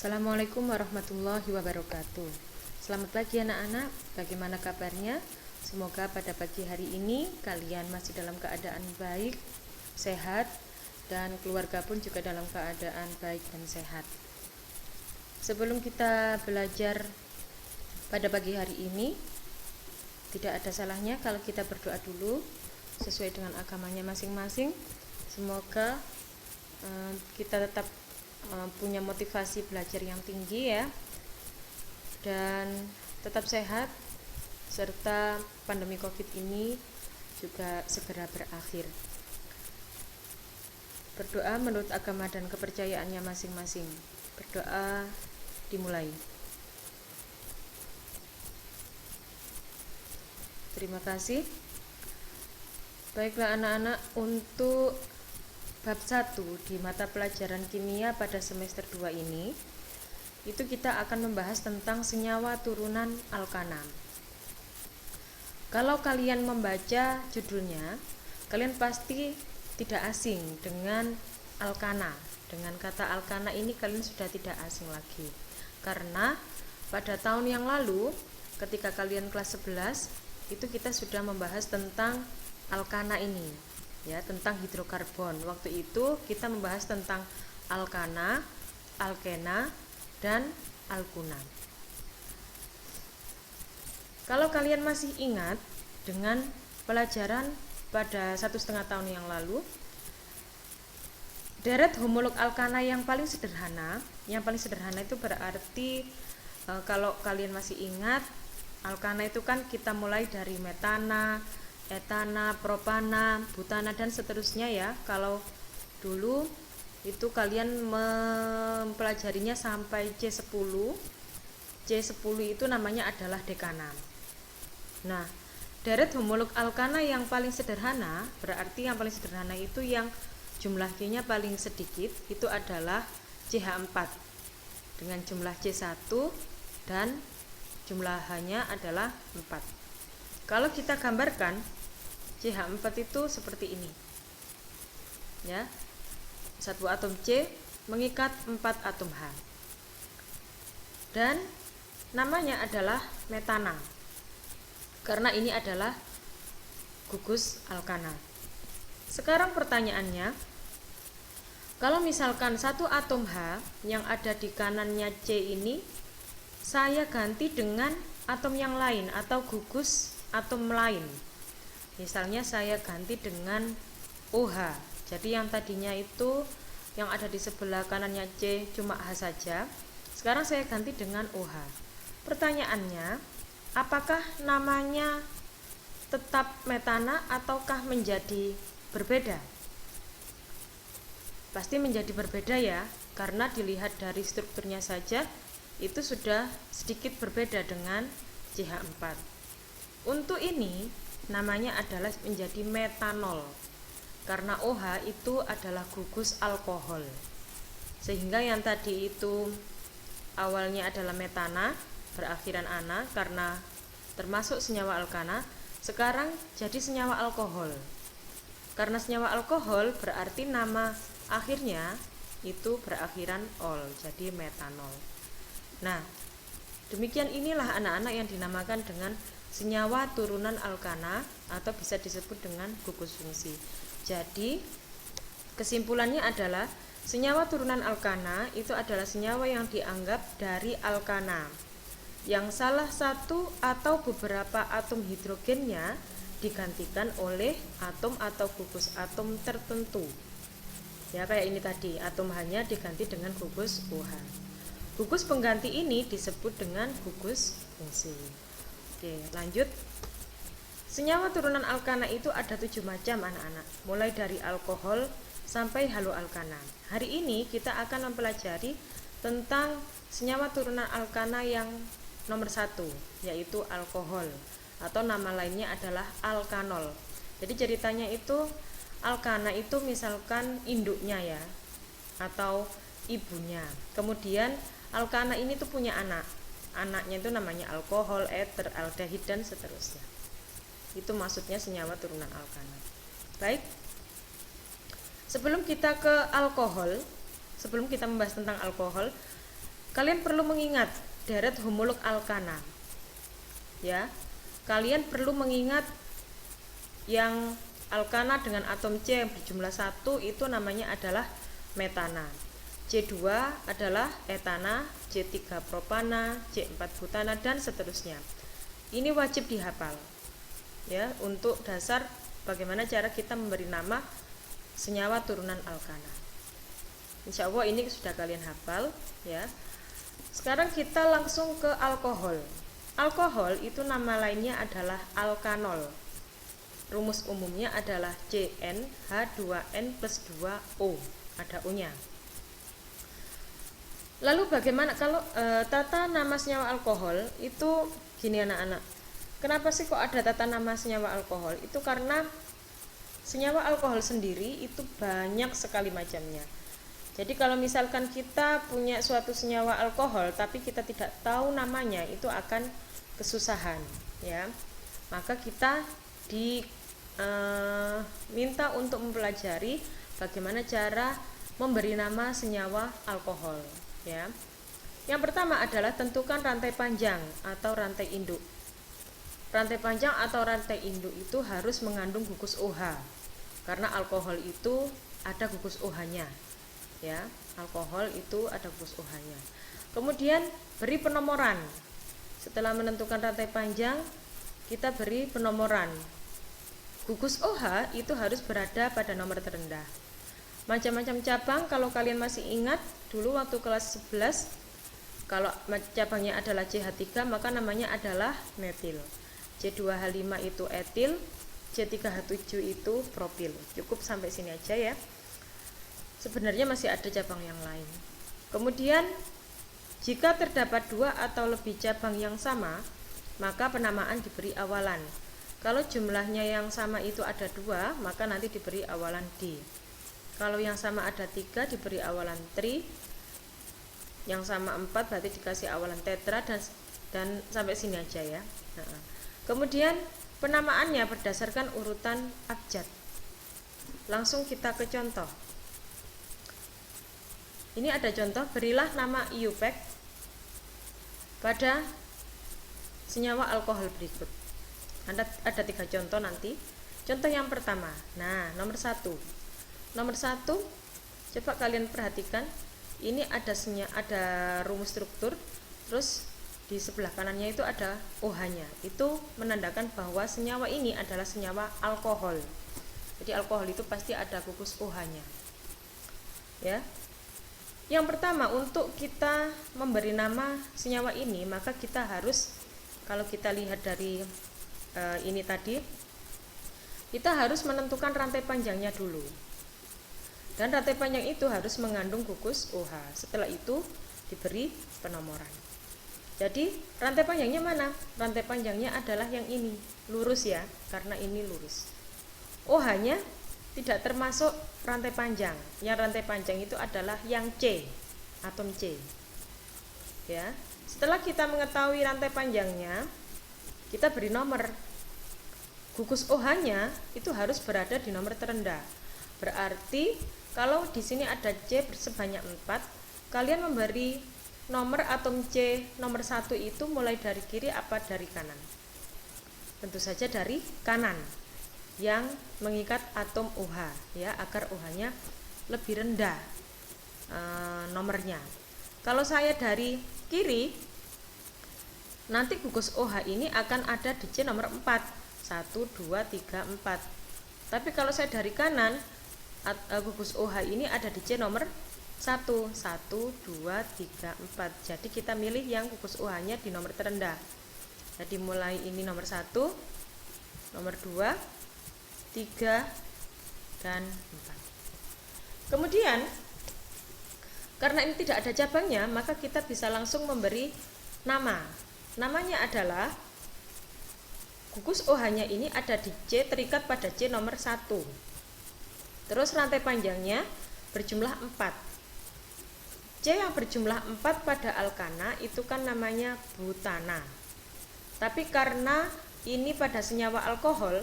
Assalamualaikum warahmatullahi wabarakatuh. Selamat pagi anak-anak, bagaimana kabarnya? Semoga pada pagi hari ini kalian masih dalam keadaan baik, sehat, dan keluarga pun juga dalam keadaan baik dan sehat. Sebelum kita belajar pada pagi hari ini, tidak ada salahnya kalau kita berdoa dulu sesuai dengan agamanya masing-masing. Semoga kita tetap punya motivasi belajar yang tinggi ya, dan tetap sehat, serta pandemi COVID ini juga segera berakhir. Berdoa menurut agama dan kepercayaannya masing-masing. Berdoa dimulai. Terima kasih. Baiklah anak-anak, untuk bab 1 di mata pelajaran kimia pada semester 2 ini, itu kita akan membahas tentang senyawa turunan alkana. Kalau kalian membaca judulnya, kalian pasti tidak asing dengan alkana. Dengan kata alkana ini kalian sudah tidak asing lagi. Karena pada tahun yang lalu, ketika kalian kelas 11, itu kita sudah membahas tentang alkana ini. Ya, tentang hidrokarbon. Waktu itu kita membahas tentang alkana, alkena, dan alkuna. Kalau kalian masih ingat dengan pelajaran pada 1,5 tahun yang lalu, deret homolog alkana yang paling sederhana itu berarti kalau kalian masih ingat, alkana itu kan kita mulai dari metana, etana, propana, butana, dan seterusnya ya. Kalau dulu itu kalian mempelajarinya sampai C10. C10 itu namanya adalah dekana. Nah, deret homolog alkana yang paling sederhana, berarti yang paling sederhana itu yang jumlah Q-nya paling sedikit, itu adalah CH4 dengan jumlah C1 dan jumlah H-nya adalah 4. Kalau kita gambarkan, CH4 itu seperti ini. Ya. Satu atom C mengikat 4 atom H. Dan namanya adalah metana. Karena ini adalah gugus alkana. Sekarang pertanyaannya, kalau misalkan satu atom H yang ada di kanannya C ini saya ganti dengan atom yang lain atau gugus atom lain. Misalnya saya ganti dengan OH. Jadi yang tadinya itu yang ada di sebelah kanannya C cuma H saja. Sekarang saya ganti dengan OH. Pertanyaannya, apakah namanya tetap metana ataukah menjadi berbeda? Pasti menjadi berbeda ya, karena dilihat dari strukturnya saja itu sudah sedikit berbeda dengan CH4. Untuk ini namanya adalah menjadi metanol, karena OH itu adalah gugus alkohol. Sehingga yang tadi itu awalnya adalah metana, berakhiran ana karena termasuk senyawa alkana, sekarang jadi senyawa alkohol. Karena senyawa alkohol berarti nama akhirnya itu berakhiran ol, jadi metanol. Nah, demikian inilah anak-anak yang dinamakan dengan senyawa turunan alkana atau bisa disebut dengan gugus fungsi. Jadi, kesimpulannya adalah senyawa turunan alkana itu adalah senyawa yang dianggap dari alkana, yang salah satu atau beberapa atom hidrogennya digantikan oleh atom atau gugus atom tertentu. Ya, kayak ini tadi, atom H-nya diganti dengan gugus OH. Gugus pengganti ini disebut dengan gugus fungsi. Oke, lanjut. Senyawa turunan alkana itu ada 7 macam anak-anak, mulai dari alkohol sampai haloalkana. Hari ini kita akan mempelajari tentang senyawa turunan alkana yang nomor 1, yaitu alkohol, atau nama lainnya adalah alkanol. Jadi ceritanya itu alkana itu misalkan induknya ya, atau ibunya. Kemudian alkana ini tuh punya anak. Anaknya itu namanya alkohol, eter, aldehid, dan seterusnya. Itu maksudnya senyawa turunan alkana. Baik. Sebelum kita ke alkohol, sebelum kita membahas tentang alkohol, kalian perlu mengingat deret homolog alkana. Ya. Kalian perlu mengingat yang alkana dengan atom C yang berjumlah 1 itu namanya adalah metana. C2 adalah etana, C3 propana, C4 butana, dan seterusnya. Ini wajib dihafal. Ya, untuk dasar bagaimana cara kita memberi nama senyawa turunan alkana. Insya Allah ini sudah kalian hafal, ya. Sekarang kita langsung ke alkohol. Alkohol itu nama lainnya adalah alkanol. Rumus umumnya adalah CnH2n plus 2O, ada O-nya. Lalu bagaimana kalau tata nama senyawa alkohol itu gini anak-anak. Kenapa sih kok ada tata nama senyawa alkohol? Itu karena senyawa alkohol sendiri itu banyak sekali macamnya. Jadi kalau misalkan kita punya suatu senyawa alkohol tapi kita tidak tahu namanya, itu akan kesusahan, ya. Maka kita diminta untuk mempelajari bagaimana cara memberi nama senyawa alkohol, ya. Yang pertama adalah tentukan rantai panjang atau rantai induk. Rantai panjang atau rantai induk itu harus mengandung gugus OH, karena alkohol itu ada gugus OH-nya. Ya, alkohol itu ada gugus OH-nya. Kemudian beri penomoran. Setelah menentukan rantai panjang, kita beri penomoran. Gugus OH itu harus berada pada nomor terendah. Macam-macam cabang, kalau kalian masih ingat dulu waktu kelas 11, kalau cabangnya adalah CH3 maka namanya adalah metil. C2H5 itu etil, C3H7 itu propil. Cukup sampai sini aja ya. Sebenarnya masih ada cabang yang lain. Kemudian jika terdapat 2 atau lebih cabang yang sama, maka penamaan diberi awalan. Kalau jumlahnya yang sama itu ada 2, maka nanti diberi awalan D. Kalau yang sama ada 3 diberi awalan tri, yang sama 4 berarti dikasih awalan tetra, dan sampai sini aja ya. Kemudian penamaannya berdasarkan urutan abjad. Langsung kita ke contoh. Ini ada contoh, berilah nama IUPAC pada senyawa alkohol berikut. Ada 3 contoh nanti. Contoh yang pertama, nah nomor 1. Nomor 1, coba kalian perhatikan, ini ada rumus struktur, terus di sebelah kanannya itu ada OH-nya. Itu menandakan bahwa senyawa ini adalah senyawa alkohol. Jadi alkohol itu pasti ada gugus OH-nya. Ya. Yang pertama, untuk kita memberi nama senyawa ini, maka kita harus, kalau kita lihat dari ini tadi, kita harus menentukan rantai panjangnya dulu. Dan rantai panjang itu harus mengandung gugus OH. Setelah itu diberi penomoran. Jadi rantai panjangnya mana? Rantai panjangnya adalah yang ini, lurus ya, karena ini lurus. OH-nya tidak termasuk rantai panjang. Yang rantai panjang itu adalah yang C, atom C. Ya. Setelah kita mengetahui rantai panjangnya, kita beri nomor. Gugus OH-nya itu harus berada di nomor terendah. Berarti kalau di sini ada C sebanyak 4, kalian memberi nomor atom C nomor 1 itu mulai dari kiri apa dari kanan? Tentu saja dari kanan, yang mengikat atom OH, ya, agar OH-nya lebih rendah nomornya. Kalau saya dari kiri, nanti gugus OH ini akan ada di C nomor 4, 1, 2, 3, 4. Tapi kalau saya dari kanan, gugus OH ini ada di C nomor 1, 1, 2, 3, 4. Jadi kita milih yang gugus OH-nya di nomor terendah. Jadi mulai ini nomor 1, nomor 2, 3, dan 4. Kemudian karena ini tidak ada cabangnya, maka kita bisa langsung memberi nama. Namanya adalah gugus OH-nya ini ada di C, terikat pada C nomor 1. Terus rantai panjangnya berjumlah 4. C yang berjumlah 4 pada alkana itu kan namanya butana. Tapi karena ini pada senyawa alkohol,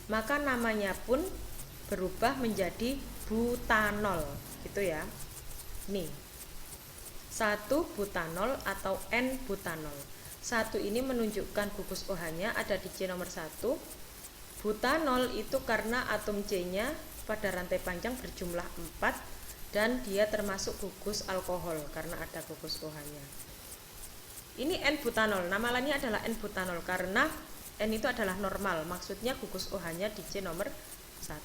maka namanya pun berubah menjadi butanol, gitu ya. Nih, 1-butanol atau N-butanol. 1 ini menunjukkan gugus OH-nya ada di C nomor 1. Butanol itu karena atom C-nya pada rantai panjang berjumlah 4 dan dia termasuk gugus alkohol karena ada gugus OH-nya. Ini N-butanol, nama lainnya adalah N-butanol karena N itu adalah normal, maksudnya gugus OH-nya di C nomor 1.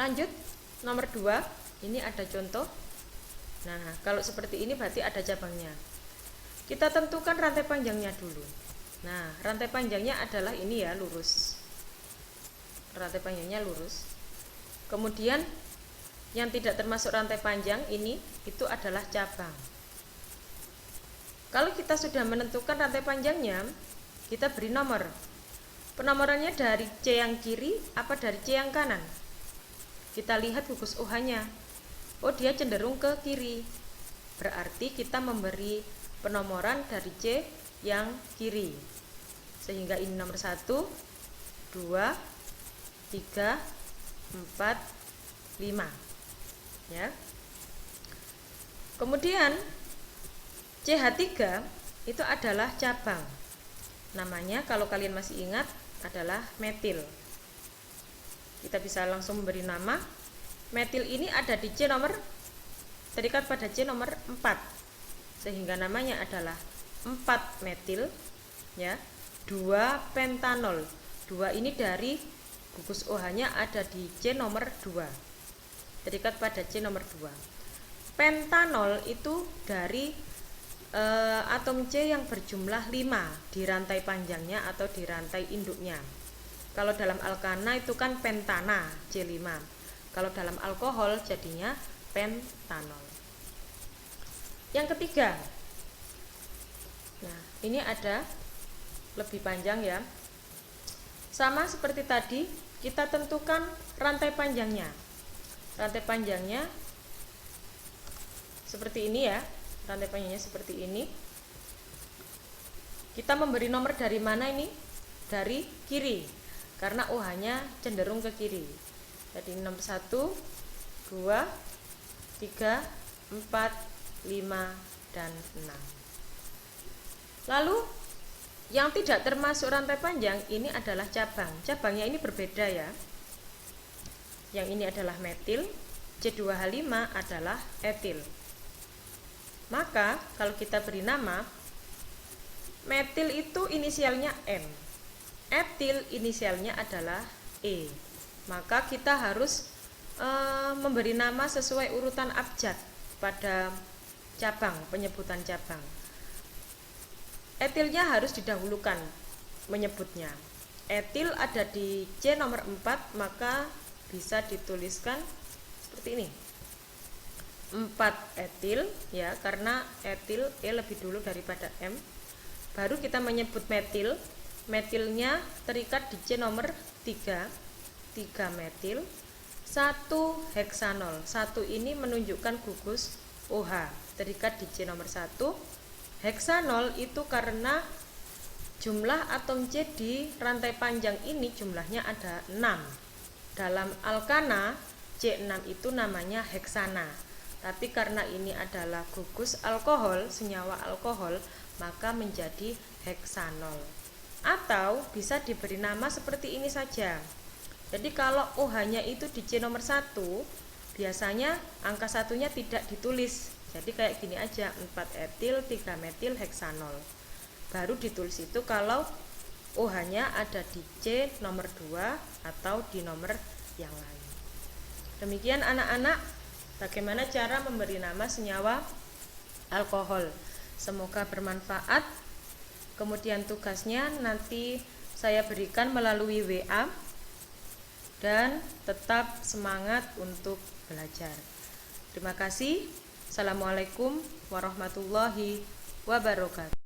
Lanjut, nomor 2, ini ada contoh. Nah, kalau seperti ini berarti ada cabangnya. Kita tentukan rantai panjangnya dulu. Nah, rantai panjangnya adalah ini ya, lurus. Rantai panjangnya lurus. Kemudian, yang tidak termasuk rantai panjang ini, itu adalah cabang. Kalau kita sudah menentukan rantai panjangnya, kita beri nomor. Penomorannya dari C yang kiri apa dari C yang kanan? Kita lihat gugus OH-nya. Oh, dia cenderung ke kiri. Berarti kita memberi penomoran dari C yang kiri. Sehingga ini nomor 1, 2, 3, 4, 5. Ya. Kemudian CH3 itu adalah cabang. Namanya kalau kalian masih ingat adalah metil. Kita bisa langsung memberi nama. Metil ini ada di C nomor, terikat pada C nomor 4. Sehingga namanya adalah 4 metil ya. 2 pentanol. 2 ini dari gugus OH-nya ada di C nomor 2. Terikat pada C nomor 2. Pentanol itu dari atom C yang berjumlah 5 di rantai panjangnya atau di rantai induknya. Kalau dalam alkana itu kan pentana, C5. Kalau dalam alkohol jadinya pentanol. Yang ketiga. Nah, ini ada lebih panjang ya. Sama seperti tadi, kita tentukan rantai panjangnya. Rantai panjangnya seperti ini ya. Rantai panjangnya seperti ini. Kita memberi nomor dari mana ini? Dari kiri. Karena OH-nya cenderung ke kiri. Jadi nomor 1, 2, 3, 4, 5, dan 6. Lalu yang tidak termasuk rantai panjang ini adalah cabang. Cabangnya ini berbeda ya. Yang ini adalah metil, C2H5 adalah etil. Maka kalau kita beri nama, metil itu inisialnya M, etil inisialnya adalah E. Maka kita harus memberi nama sesuai urutan abjad pada cabang, penyebutan cabang. Etilnya harus didahulukan menyebutnya. Etil ada di C nomor 4, maka bisa dituliskan seperti ini. 4 etil ya, karena etil E lebih dulu daripada M. Baru kita menyebut metil. Metilnya terikat di C nomor 3. 3 metil, 1 heksanol. 1 ini menunjukkan gugus OH, terikat di C nomor 1. Heksanol itu karena jumlah atom C di rantai panjang ini jumlahnya ada 6. Dalam alkana C6 itu namanya heksana. Tapi karena ini adalah gugus alkohol, senyawa alkohol, maka menjadi heksanol. Atau bisa diberi nama seperti ini saja. Jadi kalau OH-nya itu di C nomor 1, biasanya angka satunya tidak ditulis. Jadi kayak gini aja, 4 etil, 3 metil, heksanol. Baru ditulis itu kalau OH-nya ada di C nomor 2 atau di nomor yang lain. Demikian anak-anak, bagaimana cara memberi nama senyawa alkohol. Semoga bermanfaat. Kemudian tugasnya nanti saya berikan melalui WA. Dan tetap semangat untuk belajar. Terima kasih. Assalamualaikum warahmatullahi wabarakatuh.